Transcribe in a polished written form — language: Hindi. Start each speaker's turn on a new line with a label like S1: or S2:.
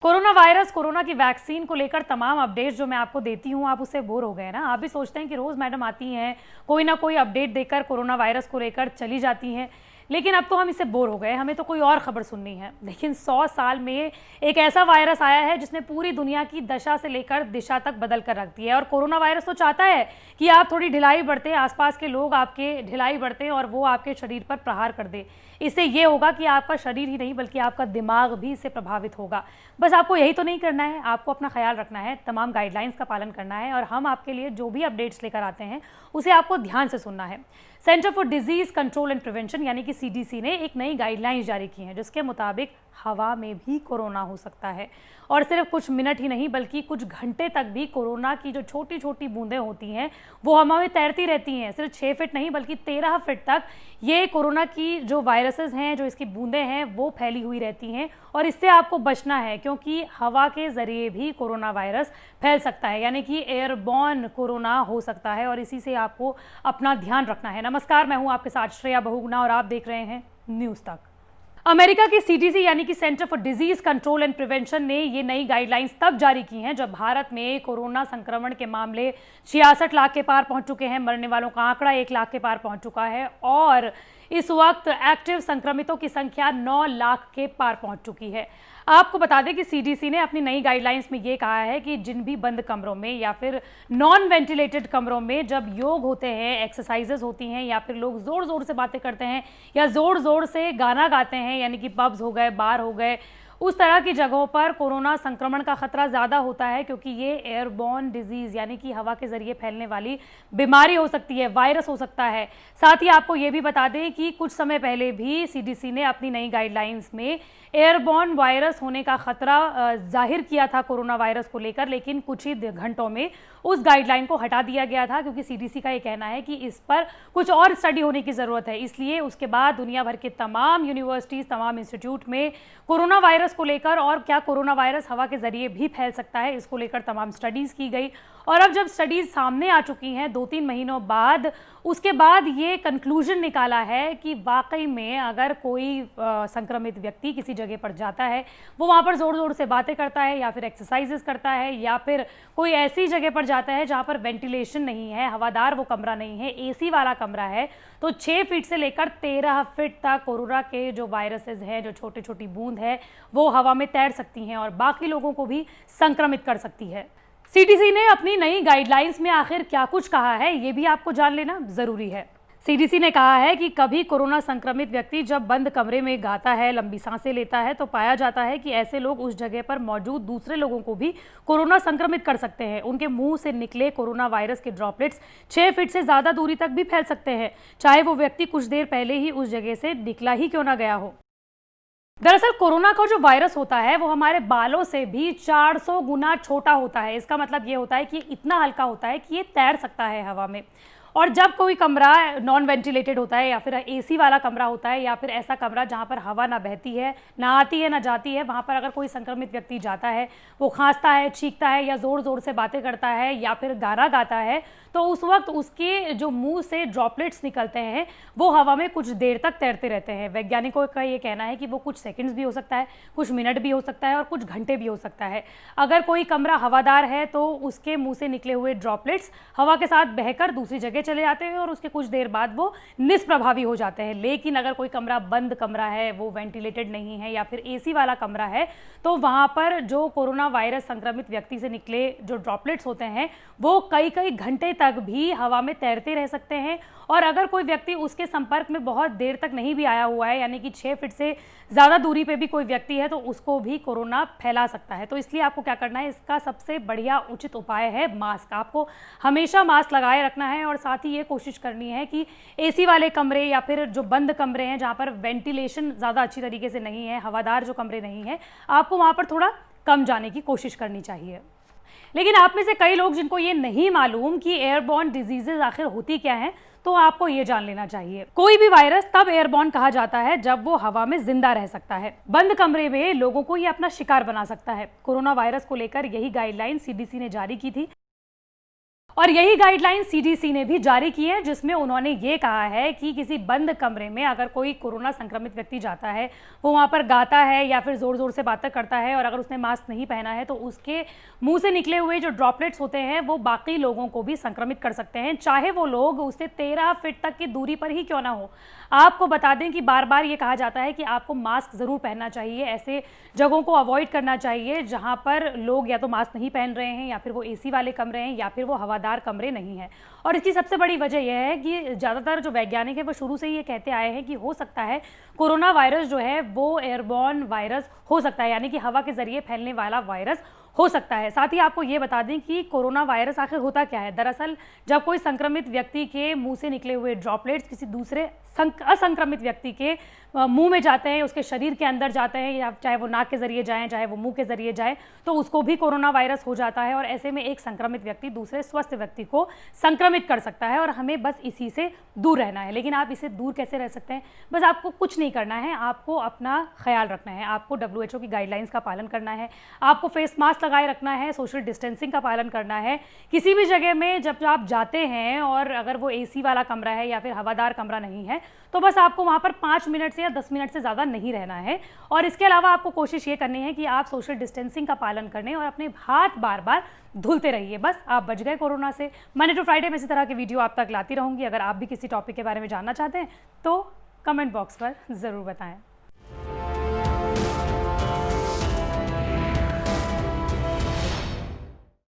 S1: कोरोना वायरस, कोरोना की वैक्सीन को लेकर तमाम अपडेट्स जो मैं आपको देती हूँ, आप उससे बोर हो गए ना। आप भी सोचते हैं कि रोज़ मैडम आती हैं, कोई ना कोई अपडेट देकर कोरोना वायरस को लेकर चली जाती हैं, लेकिन अब तो हम इससे बोर हो गए, हमें तो कोई और ख़बर सुननी है। लेकिन 100 साल में एक ऐसा वायरस आया है जिसने पूरी दुनिया की दशा से लेकर दिशा तक बदल कर रख दी है। और कोरोना वायरस तो चाहता है कि आप थोड़ी ढिलाई बरतें, आसपास के लोग आपके ढिलाई बरतें और वो आपके शरीर पर प्रहार कर दे। इससे ये होगा कि आपका शरीर ही नहीं बल्कि आपका दिमाग भी इससे प्रभावित होगा। बस आपको यही तो नहीं करना है, आपको अपना ख्याल रखना है, तमाम गाइडलाइंस का पालन करना है और हम आपके लिए जो भी अपडेट्स लेकर आते हैं उसे आपको ध्यान से सुनना है। Centre for disease control and prevention यानी कि सीडीसी ने एक नई गाइडलाइंस जारी की हैं जिसके मुताबिक हवा में भी कोरोना हो सकता है और सिर्फ कुछ मिनट ही नहीं बल्कि कुछ घंटे तक भी कोरोना की जो छोटी छोटी बूंदें होती हैं वो हवा में तैरती रहती हैं। सिर्फ 6 फीट नहीं बल्कि 13 फीट तक ये कोरोना की जो वायरसेस हैं, जो इसकी बूंदें हैं, वो फैली हुई रहती हैं और इससे आपको बचना है क्योंकि हवा के ज़रिए भी कोरोना वायरस फैल सकता है, यानी कि एयरबॉर्न कोरोना हो सकता है और इसी से आपको अपना ध्यान रखना है। नमस्कार, मैं हूं आपके साथ श्रेया बहुगुणा और आप देख रहे हैं न्यूज़ तक। अमेरिका की सीडीसी यानी कि centre for disease control and prevention ने ये नई गाइडलाइंस तब जारी की हैं जब भारत में कोरोना संक्रमण के मामले 66 लाख के पार पहुंच चुके हैं, मरने वालों का आंकड़ा 1 लाख के पार पहुंच चुका है और इस वक्त एक्टिव संक्रमितों की संख्या 9 लाख के पार पहुंच चुकी है। आपको बता दें कि सीडीसी ने अपनी नई गाइडलाइंस में ये कहा है कि जिन भी बंद कमरों में या फिर नॉन वेंटिलेटेड कमरों में जब योग होते हैं, एक्सरसाइजेज होती हैं या फिर लोग ज़ोर ज़ोर से बातें करते हैं या ज़ोर ज़ोर से गाना गाते हैं, यानी कि पब्स हो गए, बार हो गए, उस तरह की जगहों पर कोरोना संक्रमण का खतरा ज़्यादा होता है क्योंकि ये एयरबॉर्न डिजीज़ यानी कि हवा के ज़रिए फैलने वाली बीमारी हो सकती है, वायरस हो सकता है। साथ ही आपको ये भी बता दें कि कुछ समय पहले भी सीडीसी ने अपनी नई गाइडलाइंस में एयरबॉर्न वायरस होने का खतरा जाहिर किया था कोरोना वायरस को लेकर, लेकिन कुछ ही घंटों में उस गाइडलाइन को हटा दिया गया था क्योंकि सीडीसी का ये कहना है कि इस पर कुछ और स्टडी होने की ज़रूरत है। इसलिए उसके बाद दुनिया भर के तमाम यूनिवर्सिटीज़, तमाम इंस्टीट्यूट में कोरोना वायरस को लेकर और क्या कोरोना वायरस हवा के ज़रिए भी फैल सकता है, इसको लेकर तमाम स्टडीज़ की गई और अब जब स्टडीज़ सामने आ चुकी हैं 2-3 महीनों बाद, उसके बाद ये कंक्लूजन निकाला है कि वाकई में अगर कोई संक्रमित व्यक्ति किसी जगह पर जाता है, वो वहाँ पर ज़ोर ज़ोर से बातें करता है या फिर एक्सरसाइजेस करता है या फिर कोई ऐसी जगह पर जाता है जहाँ पर वेंटिलेशन नहीं है, हवादार वो कमरा नहीं है, एसी वाला कमरा है, तो 6 फीट से लेकर 13 फीट तक कोरोना के जो वायरसेस हैं, जो छोटी छोटी बूंद है, वो हवा में तैर सकती हैं और बाकी लोगों को भी संक्रमित कर सकती है। सीडीसी ने अपनी नई गाइडलाइंस में आखिर क्या कुछ कहा है, ये भी आपको जान लेना जरूरी है। सीडीसी ने कहा है कि कभी कोरोना संक्रमित व्यक्ति जब बंद कमरे में गाता है, लंबी सांसें लेता है, तो पाया जाता है कि ऐसे लोग उस जगह पर मौजूद दूसरे लोगों को भी कोरोना संक्रमित कर सकते हैं। उनके मुंह से निकले कोरोना वायरस के ड्रॉपलेट्स 6 फीट से ज़्यादा दूरी तक भी फैल सकते हैं, चाहे वो व्यक्ति कुछ देर पहले ही उस जगह से निकला ही क्यों ना गया हो। दरअसल कोरोना का जो वायरस होता है वो हमारे बालों से भी 400 गुना छोटा होता है। इसका मतलब ये होता है कि इतना हल्का होता है कि ये तैर सकता है हवा में। और जब कोई कमरा नॉन वेंटिलेटेड होता है या फिर एसी वाला कमरा होता है या फिर ऐसा कमरा जहाँ पर हवा ना बहती है, ना आती है, ना जाती है, वहाँ पर अगर कोई संक्रमित व्यक्ति जाता है, वो खांसता है, छींकता है या ज़ोर ज़ोर से बातें करता है या फिर गाना गाता है, तो उस वक्त उसके जो मुंह से ड्रॉपलेट्स निकलते हैं वो हवा में कुछ देर तक तैरते रहते हैं। वैज्ञानिकों का ये कहना है कि वो कुछ सेकंड्स भी हो सकता है, कुछ मिनट भी हो सकता है और कुछ घंटे भी हो सकता है। अगर कोई कमरा हवादार है तो उसके मुंह से निकले हुए ड्रॉपलेट्स हवा के साथ बहकर दूसरी जगह चले जाते हैं और उसके कुछ देर बाद वो निष्प्रभावी हो जाते हैं। लेकिन अगर कोई कमरा बंद कमरा है, वो वेंटिलेटेड नहीं है या फिर एसी वाला कमरा है, तो वहाँ पर जो कोरोना वायरस संक्रमित व्यक्ति से निकले जो ड्रॉपलेट्स होते हैं वो कई कई घंटे तक भी हवा में तैरते रह सकते हैं और अगर कोई व्यक्ति उसके संपर्क में बहुत देर तक नहीं भी आया हुआ है, यानी कि 6 फीट से ज़्यादा दूरी पे भी कोई व्यक्ति है, तो उसको भी कोरोना फैला सकता है। तो इसलिए आपको क्या करना है, इसका सबसे बढ़िया उचित उपाय है मास्क। आपको हमेशा मास्क लगाए रखना है और साथ ही ये कोशिश करनी है कि एसी वाले कमरे या फिर जो बंद कमरे हैं जहाँ पर वेंटिलेशन ज़्यादा अच्छी तरीके से नहीं है, हवादार जो कमरे नहीं है, आपको वहाँ पर थोड़ा कम जाने की कोशिश करनी चाहिए। लेकिन आप में से कई लोग जिनको ये नहीं मालूम कि एयरबॉर्न डिजीजेज आखिर होती क्या हैं, तो आपको ये जान लेना चाहिए। कोई भी वायरस तब एयरबॉर्न कहा जाता है जब वो हवा में जिंदा रह सकता है। बंद कमरे में लोगों को ये अपना शिकार बना सकता है। कोरोना वायरस को लेकर यही गाइडलाइन सीडीसी ने जारी की थी और यही गाइडलाइन सीडीसी ने भी जारी की है, जिसमें उन्होंने ये कहा है कि किसी बंद कमरे में अगर कोई कोरोना संक्रमित व्यक्ति जाता है, वो वहाँ पर गाता है या फिर ज़ोर ज़ोर से बातें करता है और अगर उसने मास्क नहीं पहना है तो उसके मुंह से निकले हुए जो ड्रॉपलेट्स होते हैं वो बाकी लोगों को भी संक्रमित कर सकते हैं, चाहे वो लोग उससे 13 फीट तक की दूरी पर ही क्यों ना हो। आपको बता दें कि बार बार ये कहा जाता है कि आपको मास्क ज़रूर पहनना चाहिए, ऐसे जगहों को अवॉइड करना चाहिए जहाँ पर लोग या तो मास्क नहीं पहन रहे हैं या फिर वो एसी वाले कमरे हैं या फिर वो हवादार कमरे नहीं हैं। और इसकी सबसे बड़ी वजह यह है कि ज़्यादातर जो वैज्ञानिक है वो शुरू से ही ये कहते आए हैं कि हो सकता है कोरोना वायरस जो है वो एयरबॉर्न वायरस हो सकता है, यानी कि हवा के जरिए फैलने वाला वायरस हो सकता है। साथ ही आपको ये बता दें कि कोरोना वायरस आखिर होता क्या है। दरअसल जब कोई संक्रमित व्यक्ति के मुंह से निकले हुए ड्रॉपलेट्स किसी दूसरे असंक्रमित व्यक्ति के मुंह में जाते हैं, उसके शरीर के अंदर जाते हैं, या चाहे वो नाक के जरिए जाएं चाहे वो मुंह के जरिए जाएं, तो उसको भी कोरोना वायरस हो जाता है और ऐसे में एक संक्रमित व्यक्ति दूसरे स्वस्थ व्यक्ति को संक्रमित कर सकता है और हमें बस इसी से दूर रहना है। लेकिन आप इससे दूर कैसे रह सकते हैं? बस आपको कुछ नहीं करना है, आपको अपना ख्याल रखना है, आपको WHO की गाइडलाइंस का पालन करना है, आपको फेस मास्क लगाए रखना है, सोशल डिस्टेंसिंग का पालन करना है। किसी भी जगह में जब आप जाते हैं और अगर वो एसी वाला कमरा है या फिर हवादार कमरा नहीं है तो बस आपको वहाँ पर 5 मिनट से या 10 मिनट से ज़्यादा नहीं रहना है। और इसके अलावा आपको कोशिश ये करनी है कि आप सोशल डिस्टेंसिंग का पालन करने और अपने हाथ बार बार धुलते रहिए। बस आप बच गए कोरोना से। मंडे टू फ्राइडे में इसी तरह के वीडियो आप तक लाती रहूँगी। अगर आप भी किसी टॉपिक के बारे में जानना चाहते हैं तो कमेंट बॉक्स पर ज़रूर बताएं।